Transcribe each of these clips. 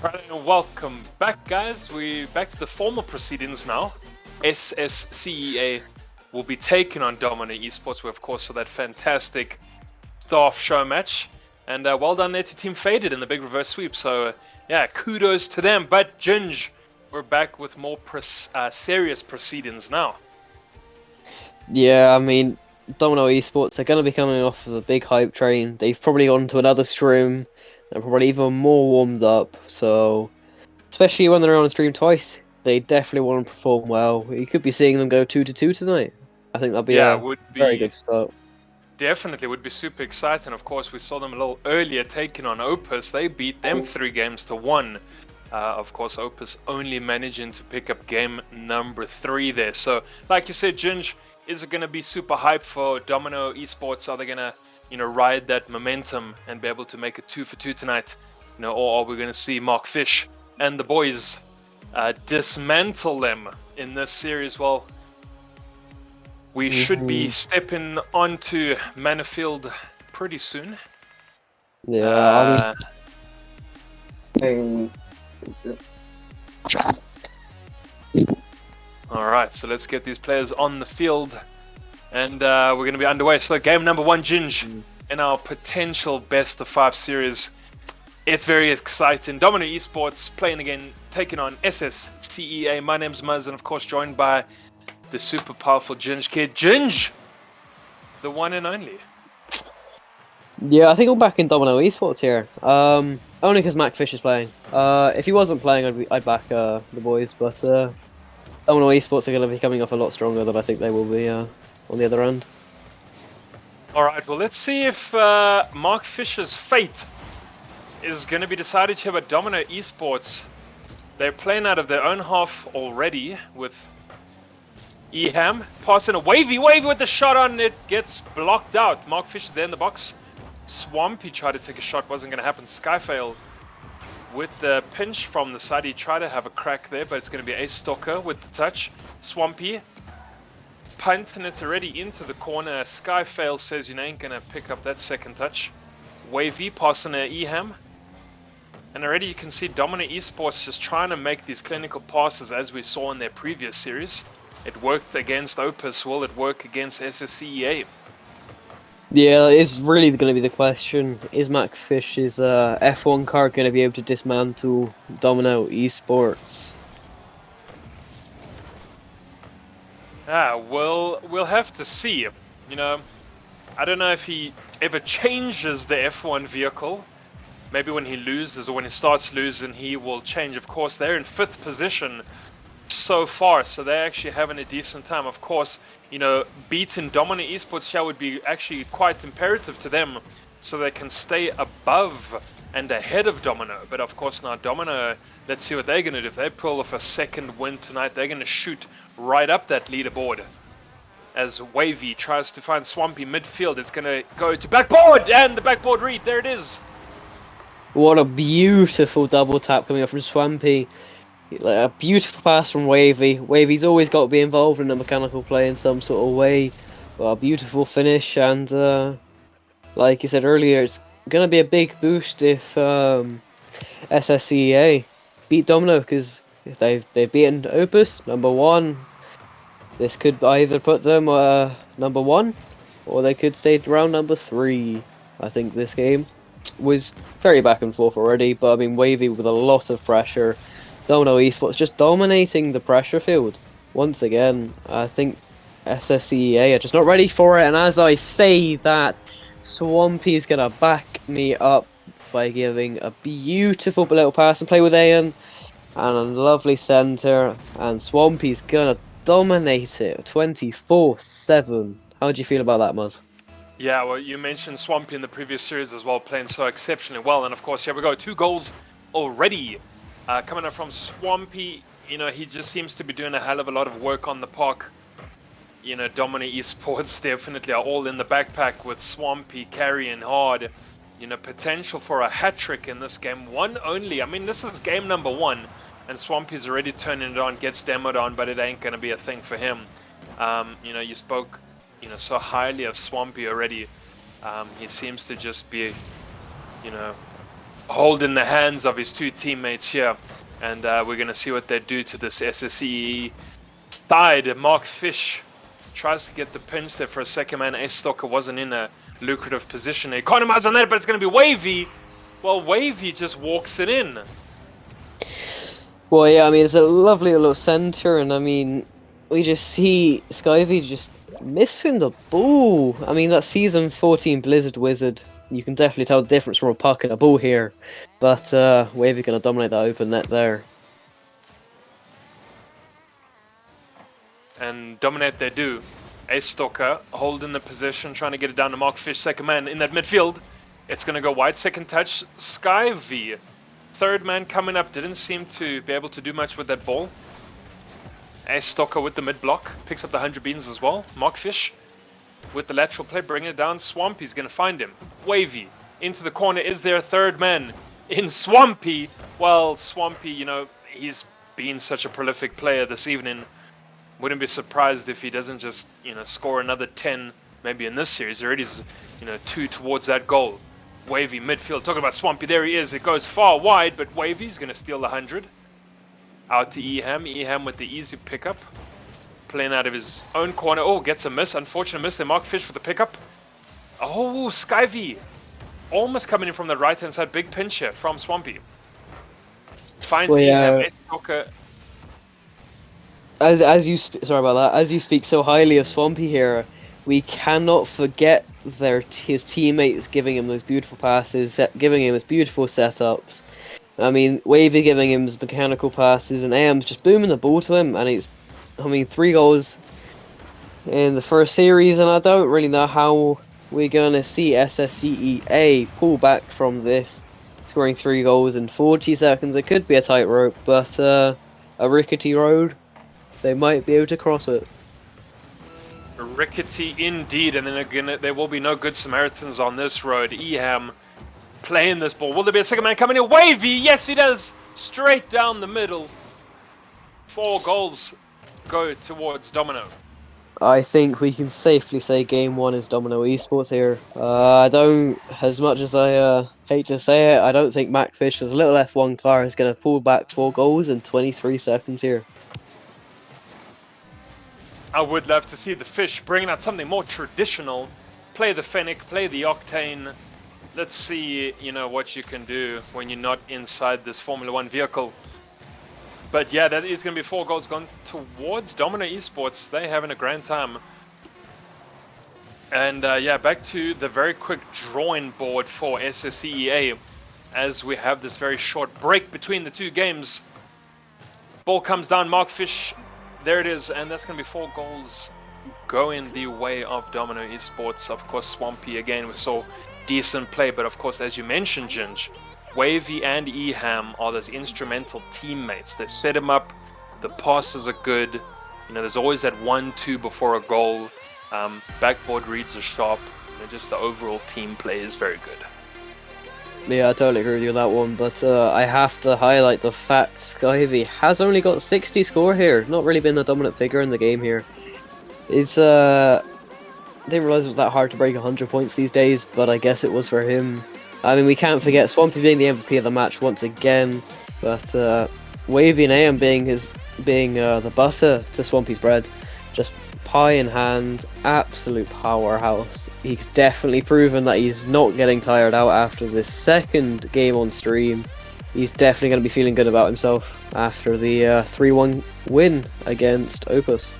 Right, and welcome back, guys. We're back to the formal proceedings now. SSCEA will be taking on Domino Esports. We, of course, saw that fantastic staff show match. And well done there to Team Faded in the big reverse sweep. So, yeah, kudos to them. But, Ginge, we're back with more serious proceedings now. Yeah, I mean, Domino Esports are going to be coming off of a big hype train. They've probably gone to another stream. They're probably even more warmed up. So, especially when they're on stream twice, they definitely want to perform well. You could be seeing them go 2-2 tonight. I think that'll be Yeah, a would very be good start. definitely would be super exciting. Of course, we saw them a little earlier taking on Opus. They beat them 3-1. Of course, Opus only managing to pick up game number 3 there. So, like you said, Ginge, is it going to be super hype for Domino Esports? Are they going to, ride that momentum and be able to make it 2 for 2 tonight? Or are we going to see Mark Fish and the boys dismantle them in this series? Well, we should be stepping onto Manifield pretty soon. Yeah, Alright, so let's get these players on the field. And we're going to be underway. So game number 1, Ginge, in our potential best of 5 series. It's very exciting. Domino Esports playing again, taking on SSCEA. My name's Muzz, and of course joined by the super powerful Ginge Kid. Ginge! The one and only. Yeah, I think I'm back in Domino Esports here. Only because Mac Fish is playing. If he wasn't playing, I'd back the boys, but Domino Esports are going to be coming off a lot stronger than I think they will be on the other end. Alright, well let's see if Mark Fisher's fate is going to be decided here by Domino Esports. They're playing out of their own half already with Eham passing a Wavy with the shot on. It gets blocked out. Mark Fisher's there in the box. Swampy tried to take a shot, wasn't going to happen. Skyfail with the pinch from the side. He tried to have a crack there, but it's going to be a Stalker with the touch. Swampy punting it already into the corner. Skyfail says you ain't going to pick up that second touch. Wavy passing a Eham. And already you can see Domino Esports just trying to make these clinical passes as we saw in their previous series. It worked against Opus. Will it work against SSCEA? Yeah, it's really going to be the question. Is Mac Fish's F1 car going to be able to dismantle Domino Esports? We'll have to see. I don't know if he ever changes the F1 vehicle. Maybe when he loses or when he starts losing, he will change. Of course, they're in 5th position so far, so they're actually having a decent time. Of course, beating Domino Esports here would be actually quite imperative to them so they can stay above and ahead of Domino. But of course now Domino, let's see what they're going to do. If they pull off a second win tonight, they're going to shoot right up that leaderboard. As Wavy tries to find Swampy midfield, it's going to go to backboard, and the backboard read, there it is. What a beautiful double tap coming up from Swampy. Like a beautiful pass from Wavy. Wavy's always got to be involved in the mechanical play in some sort of way. Well, a beautiful finish, and like you said earlier, it's going to be a big boost if SSCEA beat Domino, because if they've beaten Opus, #1, this could either put them #1, or they could stay around #3. I think this game was very back and forth already, but I mean Wavy with a lot of pressure. Domino Esports just dominating the pressure field once again. I think SSCEA are just not ready for it, and as I say that, Swampy's gonna back me up by giving a beautiful little pass and play with Ayan and a lovely center, and Swampy's gonna dominate it 24/7. How do you feel about that, Muzz? Yeah, well, you mentioned Swampy in the previous series as well, playing so exceptionally well. And of course, here we go, 2 goals already coming up from Swampy. He just seems to be doing a hell of a lot of work on the park. Domino Esports definitely are all in the backpack with Swampy carrying hard. Potential for a hat-trick in this game. One only. I mean, this is game number 1. And Swampy's already turning it on, gets demoed on, but it ain't going to be a thing for him. You spoke so highly of Swampy already. He seems to just be, holding the hands of his two teammates here. And we're going to see what they do to this SSCEA side. Mark Fish tries to get the pinch there for a second, man. Stalker wasn't in a lucrative position. Economize on that, but it's going to be Wavy. Well, Wavy just walks it in. Well, yeah, I mean, it's a lovely little center, and I mean, we just see Skyvy just missing the ball. I mean, that season 14 Blizzard Wizard, you can definitely tell the difference from a puck and a ball here. But Wavy going to dominate that open net there. And dominate they do. Stalker holding the position, trying to get it down to Mark Fish, second man in that midfield. It's going to go wide, second touch, Skyvy. Third man coming up, didn't seem to be able to do much with that ball. Stalker with the mid block, picks up the 100 beans as well. Mark Fish with the lateral play, bringing it down. Swampy's going to find him. Wavy into the corner. Is there a third man in Swampy? Well, Swampy, you know, he's been such a prolific player this evening. Wouldn't be surprised if he doesn't just, you know, score another 10 maybe in this series. Already, you know, 2 towards that goal. Wavy midfield, talking about Swampy, there he is. It goes far wide, but Wavy's going to steal the 100. Out to Eham. Eham with the easy pickup. Playing out of his own corner. Oh, gets a miss. Unfortunate miss there. Mark Fish with the pickup. Oh, Skyvy. Almost coming in from the right-hand side. Big pinch here from Swampy. Finds Eham. Stalker. As you sorry about that. As you speak so highly of Swampy here, we cannot forget his teammates giving him those beautiful passes, giving him his beautiful setups. I mean, Wavy giving him his mechanical passes, and AM's just booming the ball to him, and he's, I mean, 3 goals in the first series, and I don't really know how we're going to see SSCEA pull back from this, scoring 3 goals in 40 seconds. It could be a tightrope, but a rickety road, they might be able to cross it. Rickety indeed, and then again, there will be no good Samaritans on this road. Eham playing this ball. Will there be a second man coming in? Wavy! Yes, he does! Straight down the middle. 4 goals go towards Domino. I think we can safely say Game 1 is Domino Esports here. I don't, as much as I hate to say it, I don't think MacFish's little F1 car is going to pull back 4 goals in 23 seconds here. I would love to see the Fish bringing out something more traditional. Play the Fennec, play the Octane. Let's see, you know, what you can do when you're not inside this Formula 1 vehicle. But yeah, that is going to be 4 goals gone towards Domino Esports. They're having a grand time. And yeah, back to the very quick drawing board for SSCEA as we have this very short break between the 2 games. Ball comes down, Mark Fish. There it is, and that's going to be 4 goals going the way of Domino Esports. Of course, Swampy again, we saw decent play, but of course, as you mentioned, Ginge, Wavy and Eham are those instrumental teammates. They set him up, the passes are good, you know, there's always that 1-2 before a goal, backboard reads are sharp, and just the overall team play is very good. Yeah, I totally agree with you on that one, but I have to highlight the fact Skyvy has only got 60 score here, not really been the dominant figure in the game here. It's, didn't realise it was that hard to break 100 points these days, but I guess it was for him. I mean, we can't forget Swampy being the MVP of the match once again, but Wavy and AM being the butter to Swampy's bread. Just pie in hand, absolute powerhouse. He's definitely proven that he's not getting tired out after this second game on stream. He's definitely going to be feeling good about himself after the 3-1 win against Opus.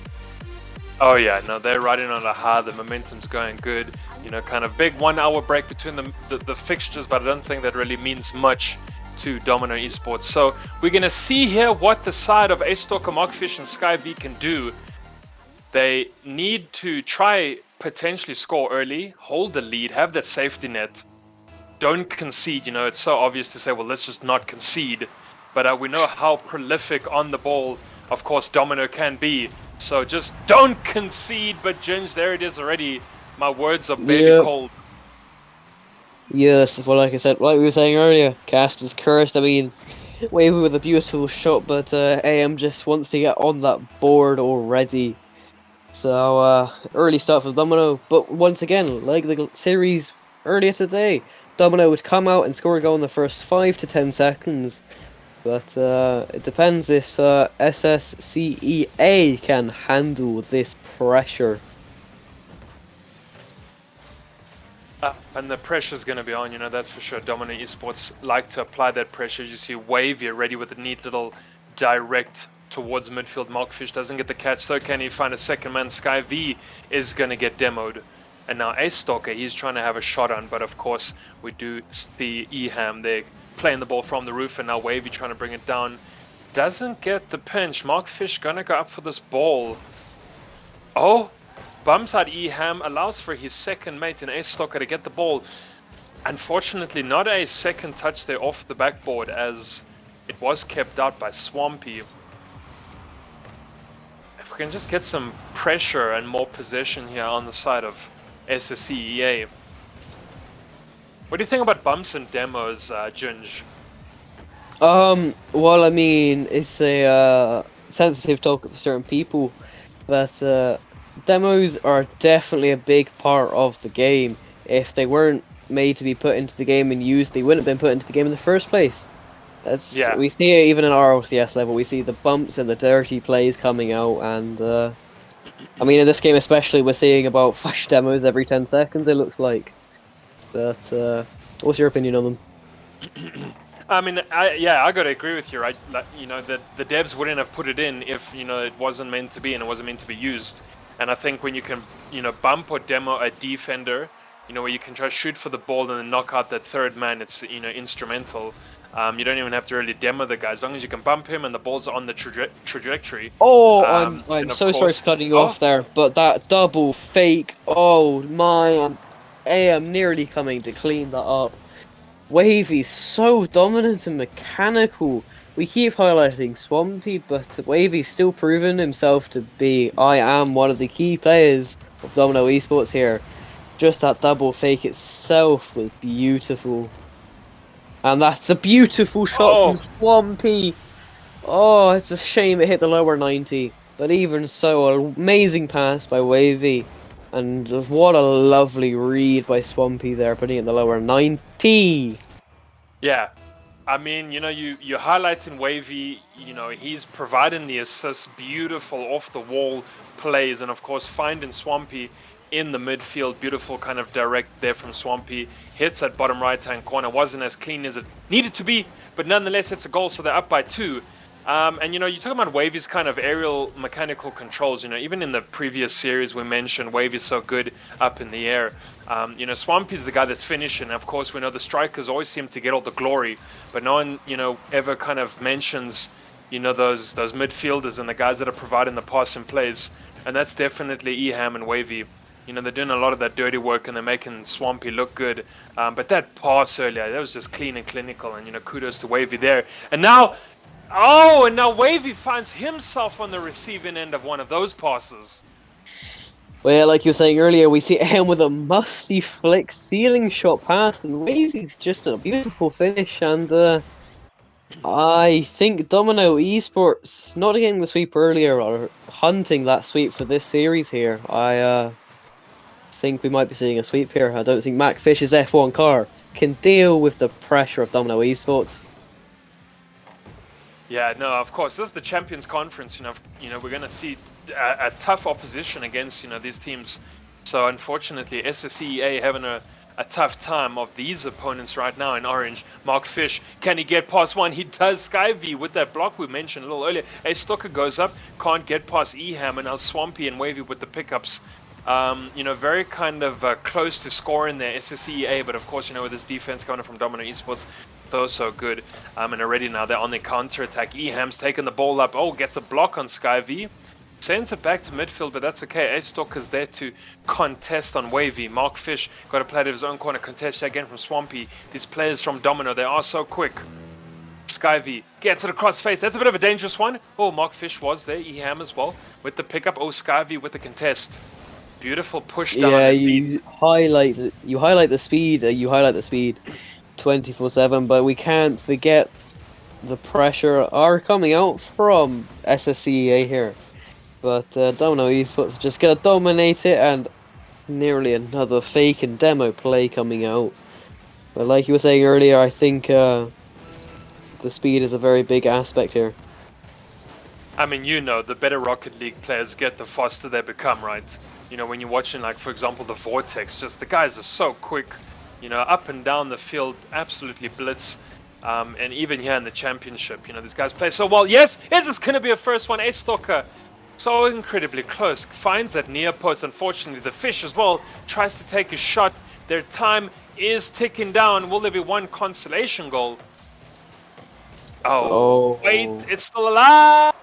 Oh yeah, no, they're riding on a high, the momentum's going good. You know, kind of big 1 hour break between the fixtures, but I don't think that really means much to Domino Esports. So we're going to see here what the side of Stalker, Markfish and Skyvy can do. They need to try potentially score early, hold the lead, have that safety net. Don't concede, you know, it's so obvious to say, well, let's just not concede. But we know how prolific on the ball, of course, Domino can be. So just don't concede, but Ginge, there it is already. My words are barely cold. Yes, well, like I said, like we were saying earlier, cast is cursed. I mean, Wavy with a beautiful shot, but AM just wants to get on that board already. So, early start for Domino, but once again, like the series earlier today, Domino would come out and score a goal in the first 5 to 10 seconds. But it depends if SSCEA can handle this pressure. And the pressure's going to be on, that's for sure. Domino Esports like to apply that pressure. You see Wavy ready with a neat little direct towards midfield. Markfish doesn't get the catch, so can he find a second man? Sky V is going to get demoed. And now Ace Stalker, he's trying to have a shot on, but of course we do see Eham there playing the ball from the roof, and now Wavy trying to bring it down. Doesn't get the pinch. Markfish going to go up for this ball. Oh! Bumps out Eham, allows for his second mate in Ace Stalker to get the ball. Unfortunately, not a second touch there off the backboard, as it was kept out by Swampy. If we can just get some pressure and more possession here on the side of SSCEA. What do you think about bumps and demos, Ginge? Well, I mean, it's a sensitive talk for certain people, but demos are definitely a big part of the game. If they weren't made to be put into the game and used, they wouldn't have been put into the game in the first place. Yeah. We see it even in RLCS level. We see the bumps and the dirty plays coming out, and I mean, in this game especially, we're seeing about 5 demos every 10 seconds, it looks like. But what's your opinion on them? I mean, I got to agree with you, right? Like, the devs wouldn't have put it in if, it wasn't meant to be and it wasn't meant to be used. And I think when you can, bump or demo a defender, where you can try to shoot for the ball and then knock out that third man, it's, instrumental. You don't even have to really demo the guy. As long as you can bump him and the ball's on the trajectory. Oh, I'm so sorry for cutting you off there, but that double fake, oh man, I'm nearly coming to clean that up. Wavy's so dominant and mechanical. We keep highlighting Swampy, but Wavy's still proven himself to be, I am one of the key players of Domino Esports here. Just that double fake itself was beautiful. And that's a beautiful shot from Swampy. Oh, it's a shame it hit the lower 90. But even so, an amazing pass by Wavy. And what a lovely read by Swampy there, putting it in the lower 90. Yeah. I mean, you're highlighting Wavy, he's providing the assists, beautiful off-the-wall plays, and of course finding Swampy in the midfield, beautiful kind of direct there from Swampy, hits that bottom right-hand corner, wasn't as clean as it needed to be, but nonetheless it's a goal, so they're up by 2. And you're talking about Wavy's kind of aerial mechanical controls. Even in the previous series we mentioned Wavy's so good up in the air. Swampy's the guy that's finishing. Of course, we know the strikers always seem to get all the glory, but no one, ever kind of mentions, those midfielders and the guys that are providing the passing plays. And that's definitely Eham and Wavy. They're doing a lot of that dirty work and they're making Swampy look good. But that pass earlier, that was just clean and clinical. And kudos to Wavy there. And now. Oh, and now Wavy finds himself on the receiving end of one of those passes. Well, like you were saying earlier, we see him with a musty flick ceiling shot pass, and Wavy's just a beautiful finish, and I think Domino Esports, not getting the sweep earlier, are hunting that sweep for this series here. I think we might be seeing a sweep here. I don't think MacFish's F1 car can deal with the pressure of Domino Esports. Yeah, no, of course. This is the Champions Conference. We're going to see a tough opposition against these teams. So unfortunately, SSCEA having a tough time of these opponents right now in orange. Mark Fish, can he get past one? He does. Sky V with that block we mentioned a little earlier. A Stoker goes up, can't get past Eham, and now Swampy and Wavy with the pickups. Very kind of close to scoring there, SSCEA, but of course, with this defense coming from Domino Esports, so good. And already now they're on the counter-attack. Eham's taking the ball up. Oh, gets a block on Sky V. Sends it back to midfield, but that's okay. Ace Stalker's there to contest on Wavy. Mark Fish got to play to his own corner. Contest again from Swampy. These players from Domino, they are so quick. Sky V gets it across face. That's a bit of a dangerous one. Oh, Mark Fish was there. Eham as well with the pickup. Oh, Sky V with the contest. Beautiful push down. Yeah, you highlight the speed. You highlight the speed 24/7, but we can't forget the pressure are coming out from SSCEA here. But Domino Esports just gonna dominate it, and nearly another fake and demo play coming out. But like you were saying earlier, I think the speed is a very big aspect here. I mean, the better Rocket League players get, the faster they become, right? When you're watching, like, for example, the Vortex, just the guys are so quick, up and down the field, absolutely blitz. And even here in the championship, these guys play so well. Yes, is this going to be a first one? A-Stalker, so incredibly close, finds that near post. Unfortunately, the Fish as well tries to take a shot. Their time is ticking down. Will there be one consolation goal? Oh, wait, it's still alive!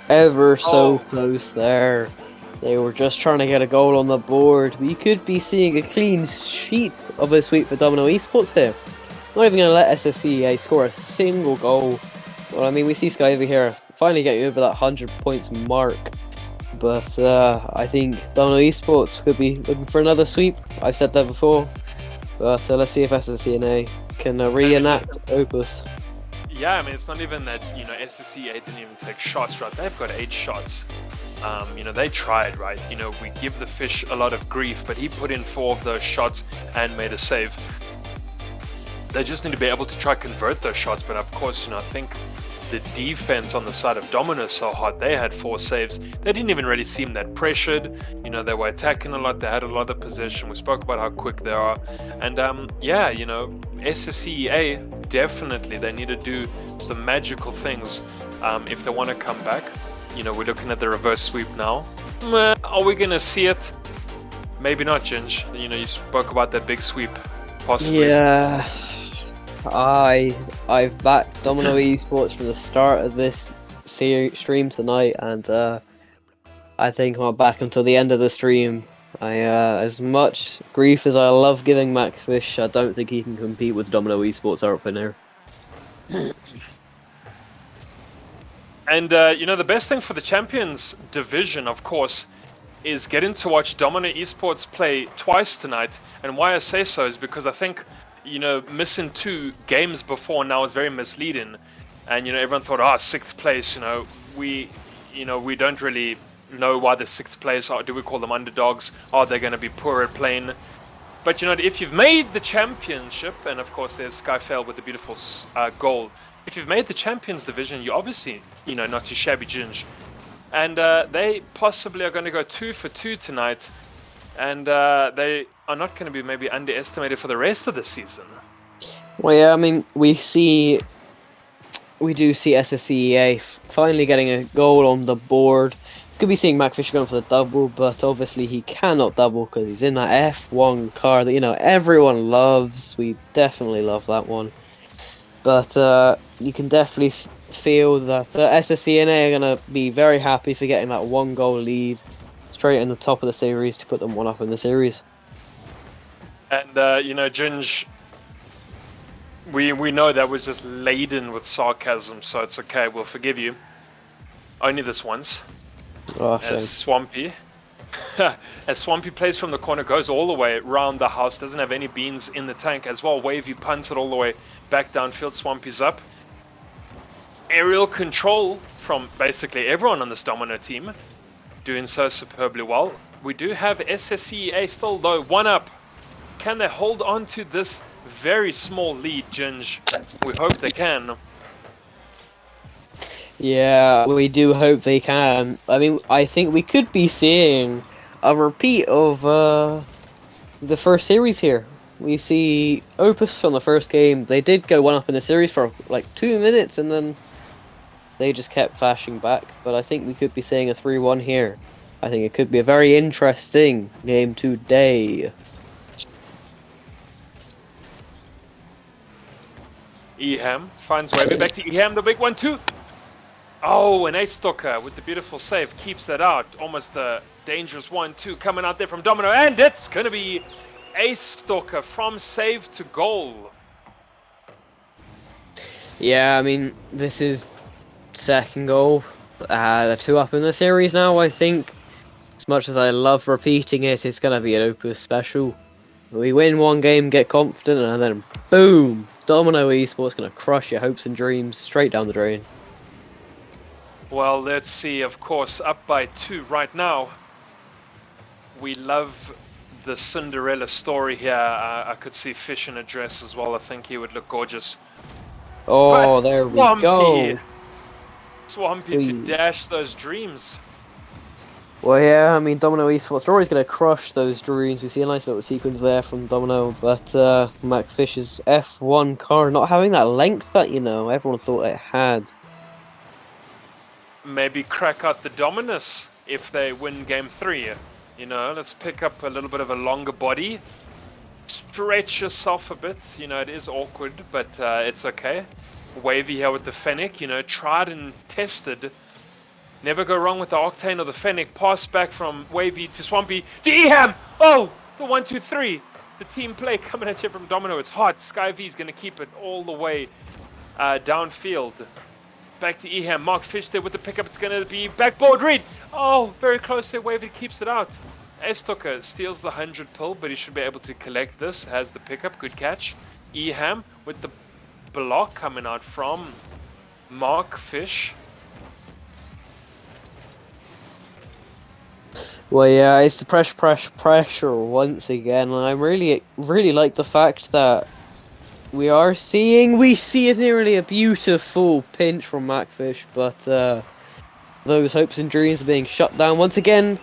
Ever so close there. They were just trying to get a goal on the board. We could be seeing a clean sheet of a sweep for Domino Esports here. Not even going to let SSCEA score a single goal. Well, I mean, we see Sky over here finally getting over that 100 points mark. But I think Domino Esports could be looking for another sweep. I've said that before. But let's see if SSCEA can reenact Opus. Yeah, I mean, it's not even that, SSCEA didn't even take shots, right? They've got 8 shots. They tried, right? We give the Fish a lot of grief, but he put in 4 of those shots and made a save. They just need to be able to try convert those shots, but of course, I think the defense on the side of Domino is so hot. They had 4 saves. They didn't even really seem that pressured. They were attacking a lot. They had a lot of possession. We spoke about how quick they are. And yeah, SSCEA, definitely, they need to do some magical things if they want to come back. We're looking at the reverse sweep now. Are we going to see it? Maybe not, Ginge. You spoke about that big sweep, possibly. Yeah. I've backed Domino Esports from the start of this stream tonight, and I think I'll back until the end of the stream. As much grief as I love giving Macfish, I don't think he can compete with Domino Esports opener. And the best thing for the Champions division, of course, is getting to watch Domino Esports play twice tonight. And why I say so is because I think missing 2 games before now is very misleading, and everyone thought, 6th place. We don't really know why the 6th place. Do we call them underdogs? Are they going to be poor at playing? But if you've made the championship, and of course there's Skyfail with the beautiful goal. If you've made the Champions division, you obviously not too shabby, Ginge, and they possibly are going to go 2 for 2 tonight. And they are not going to be maybe underestimated for the rest of the season. Well, yeah, I mean, we do see SSCEA finally getting a goal on the board. Could be seeing Macfish going for the double, but obviously he cannot double because he's in that F1 car that everyone loves. We definitely love that one. But you can definitely feel that SSCEA are going to be very happy for getting that 1-goal lead straight in the top of the series to put them 1 up in the series. And Ginge, we know that was just laden with sarcasm, so it's okay, we'll forgive you. Only this once. As Swampy plays from the corner, goes all the way around the house, doesn't have any beans in the tank as well. Wavy punts it all the way back downfield. Swampy's up. Aerial control from basically everyone on this Domino team, doing so superbly well. We do have SSCEA still though 1 up. Can they hold on to this very small lead, Ginge? We hope they can. Yeah, we do hope they can. I mean, I think we could be seeing a repeat of the first series here. We see Opus from the first game. They did go 1 up in the series for like 2 minutes, and then they just kept flashing back. But I think we could be seeing a 3-1 here. I think it could be a very interesting game today. Eham finds Wavy back to Eham, the big one too. Oh, and A-Stalker with the beautiful save keeps that out. Almost a dangerous 1-2 coming out there from Domino, and it's going to be A-Stalker from save to goal. Yeah, I mean, this is second goal. They're 2 up in the series now, I think. As much as I love repeating it, it's going to be an Opus special. We win 1 game, get confident, and then boom! Domino Esports going to crush your hopes and dreams straight down the drain. Well, let's see. Of course, up by 2 right now. We love the Cinderella story here. I could see Fish in a dress as well. I think he would look gorgeous. Oh, But there we Swampy, go. Swampy to dash those dreams. Well, yeah, I mean, Domino Esports are always going to crush those dreams. We see a nice little sequence there from Domino, but McFish's F1 car not having that length that, everyone thought it had. Maybe crack out the Dominus if they win game 3. Let's pick up a little bit of a longer body. Stretch yourself a bit. It is awkward, but it's okay. Wavy here with the Fennec, tried and tested. Never go wrong with the Octane or the Fennec. Pass back from Wavy to Swampy to Eham. Oh, the 1-2-3. The team play coming at you from Domino. It's hot. Skyv is going to keep it all the way downfield. Back to Eham. Mark Fish there with the pickup. It's going to be backboard read. Oh, very close there. Wavy keeps it out. Estoker steals the 100 pill, but he should be able to collect this. Has the pickup. Good catch. Eham with the block coming out from Mark Fish. Well, yeah, it's the pressure once again, and I really like the fact that we see nearly a beautiful pinch from Macfish, but those hopes and dreams are being shut down once again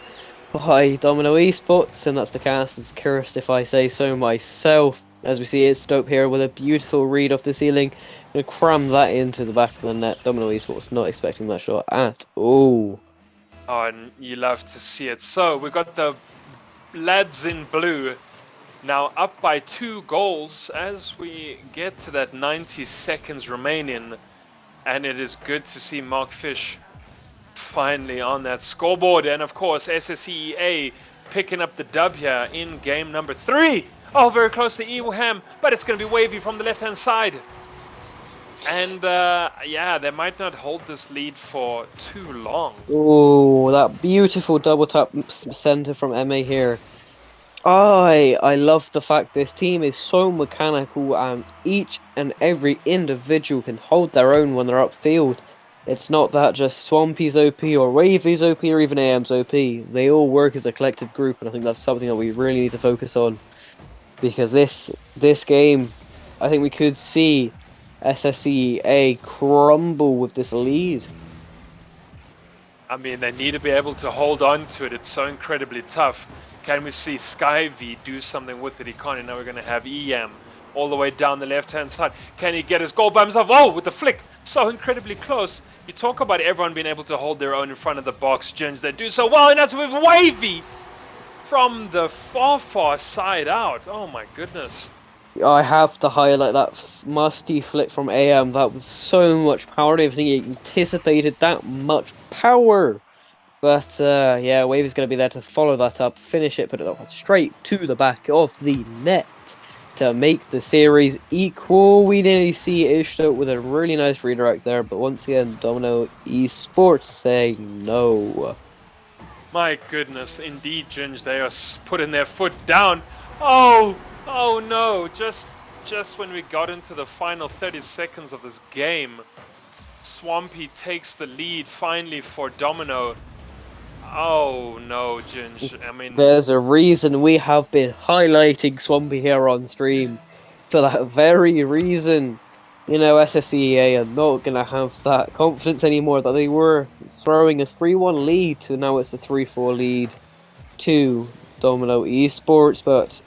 by Domino Esports, and that's the caster's curse, if I say so myself. As we see it, Stope here with a beautiful read off the ceiling, gonna cram that into the back of the net. Domino Esports not expecting that shot at all. Oh, and you love to see it. So we've got the lads in blue now up by 2 goals as we get to that 90 seconds remaining. And it is good to see Mark Fish finally on that scoreboard. And of course, SSCEA picking up the dub here in game number 3. Oh, very close to Eham, but it's going to be Wavy from the left-hand side. And yeah, they might not hold this lead for too long. Oh, that beautiful double tap center from MA here. I love the fact this team is so mechanical and each and every individual can hold their own when they're upfield. It's not that just Swampy's OP or Wavy's OP or even AM's OP. They all work as a collective group, and I think that's something that we really need to focus on. Because this game, I think we could see SSCEA crumble with this lead. I mean, they need to be able to hold on to it. It's so incredibly tough. Can we see Skyv do something with it? He can't, and now we're going to have EM all the way down the left-hand side. Can he get his goal by himself? Oh, with the flick. So incredibly close. You talk about everyone being able to hold their own in front of the box. Gins, they do so well, and that's with Wavy from the far side out. Oh, my goodness. I have to highlight that musty flick from AM. That was so much power. I don't think he anticipated that much power. But yeah, Wavy's going to be there to follow that up, finish it, put it up straight to the back of the net to make the series equal. We nearly see Ishto with a really nice redirect there, but once again, Domino Esports saying no. My goodness, indeed, Ginge, they are putting their foot down. Oh no, just when we got into the final 30 seconds of this game, Swampy takes the lead finally for Domino. Oh no, Ginge, I mean... There's a reason we have been highlighting Swampy here on stream. For that very reason. You know, SSCEA are not going to have that confidence anymore that they were throwing a 3-1 lead to now it's a 3-4 lead to Domino Esports, but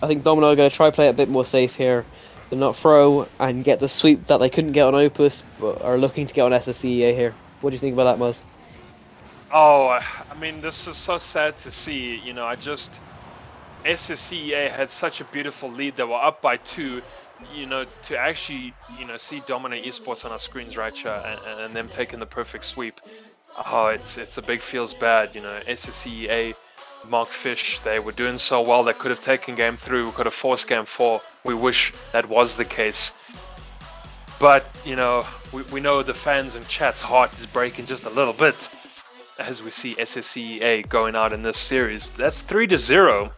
I think Domino are going to try play it a bit more safe here. They're not throw and get the sweep that they couldn't get on Opus, but are looking to get on SSCEA here. What do you think about that, Muzz? Oh, I mean, this is so sad to see. You know, SSCEA had such a beautiful lead. They were up by 2. You know, to actually, see Domino Esports on our screens right here and them taking the perfect sweep. Oh, it's a big feels bad. You know, SSCEA, Mark Fish, they were doing so well. They could have taken game 3. We could have forced game 4. We wish that was the case. But, you know, we know the fans and chat's heart is breaking just a little bit as we see SSCEA going out in this series. That's 3-0.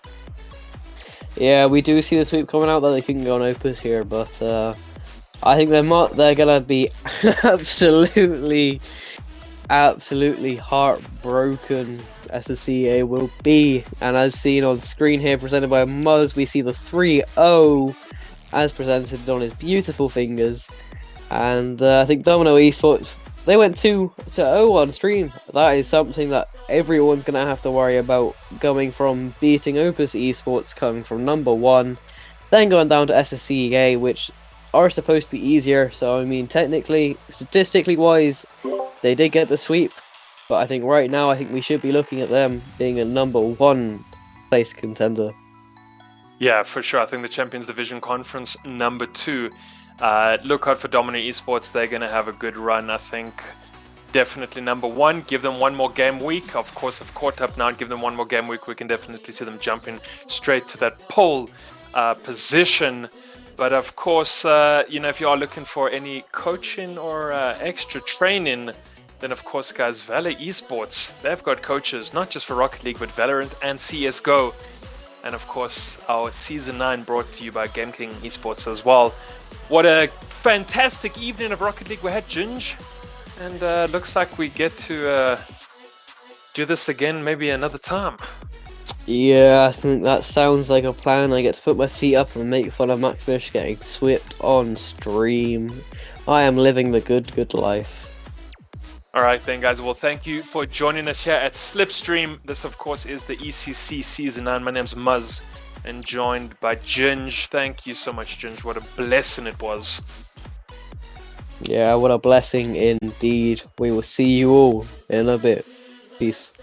Yeah, we do see the sweep coming out that they couldn't go on Opus here, but I think they're gonna be absolutely absolutely heartbroken SSCEA will be. And as seen on screen here, presented by Muzz, we see the 3-0 as presented on his beautiful fingers. And I think Domino Esports, they went 2-0 on stream. That is something that everyone's going to have to worry about, going from beating Opus Esports, coming from number 1, then going down to SSCEA, which are supposed to be easier. So I mean, technically, statistically wise, they did get the sweep, but I think right now, I think we should be looking at them being a number 1 place contender. Yeah, for sure. I think the Champions Division Conference number 2. Look out for Domino Esports. They're going to have a good run, I think. Definitely number 1. Give them one more game week. Of course, they've caught up now. Give them one more game week. We can definitely see them jumping straight to that pole position. But of course, if you are looking for any coaching or extra training, then of course, guys, Valor Esports, they've got coaches, not just for Rocket League, but Valorant and CSGO. And of course, our Season 9 brought to you by Game King Esports as well. What a fantastic evening of Rocket League we had, Ginge. And looks like we get to do this again maybe another time. Yeah, I think that sounds like a plan. I get to put my feet up and make fun of Macfish getting swept on stream. I am living the good life. Alright then, guys, well, thank you for joining us here at Slipstream. This, of course, is the ECC Season 9. My name's Muzz, and joined by Ginge. Thank you so much, Ginge. What a blessing it was. Yeah, what a blessing indeed. We will see you all in a bit. Peace.